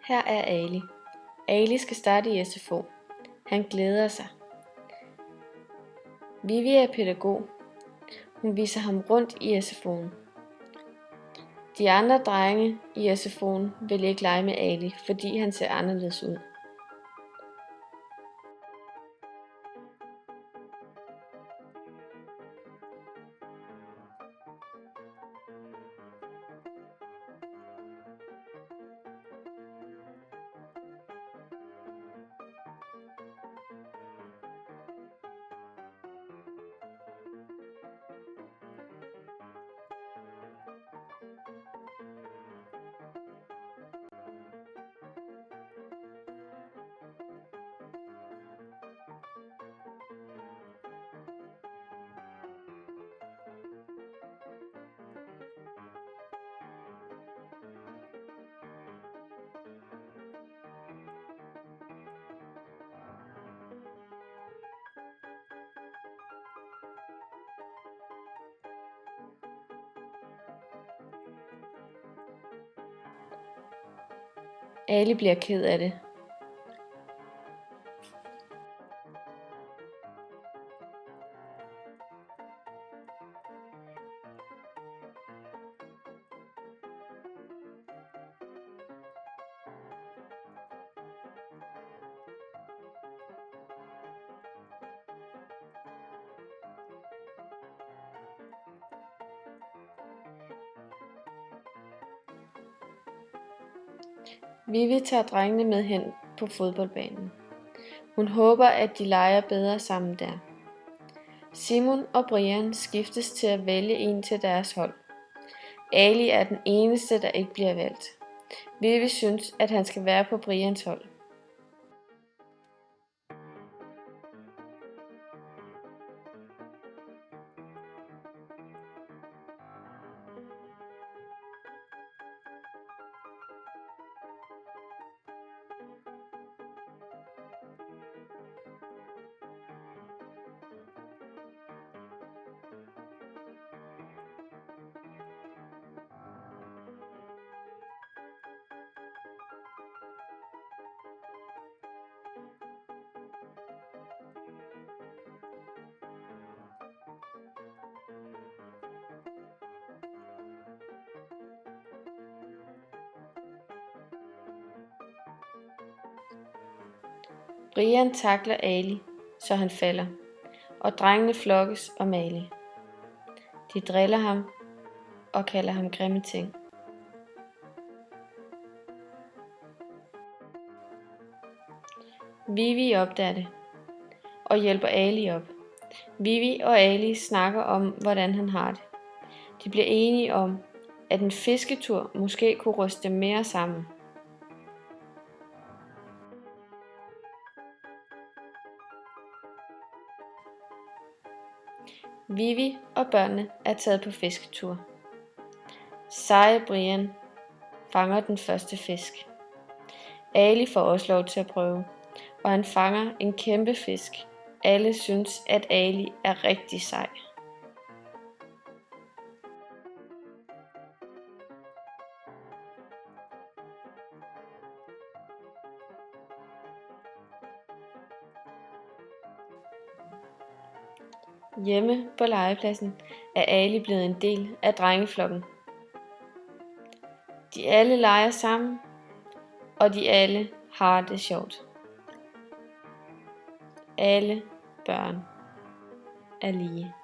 Her er Ali. Ali skal starte i SFO. Han glæder sig. Vivi er pædagog. Hun viser ham rundt i SFO'en. De andre drenge i SFO'en vil ikke lege med Ali, fordi han ser anderledes ud. Ali bliver ked af det. Vivi tager drengene med hen på fodboldbanen. Hun håber, at de leger bedre sammen der. Simon og Brian skiftes til at vælge en til deres hold. Ali er den eneste, der ikke bliver valgt. Vivi synes, at han skal være på Brians hold. Brian takler Ali, så han falder, og drengene flokkes om Ali. De driller ham og kalder ham grimme ting. Vivi opdager det og hjælper Ali op. Vivi og Ali snakker om, hvordan han har det. De bliver enige om, at en fisketur måske kunne ryste dem mere sammen. Vivi og børnene er taget på fisketur. Seje Brian fanger den første fisk. Ali får også lov til at prøve, og han fanger en kæmpe fisk. Alle synes, at Ali er rigtig sej. Hjemme på legepladsen er Ali blevet en del af drengeflokken. De alle leger sammen, og de alle har det sjovt. Alle børn er lige.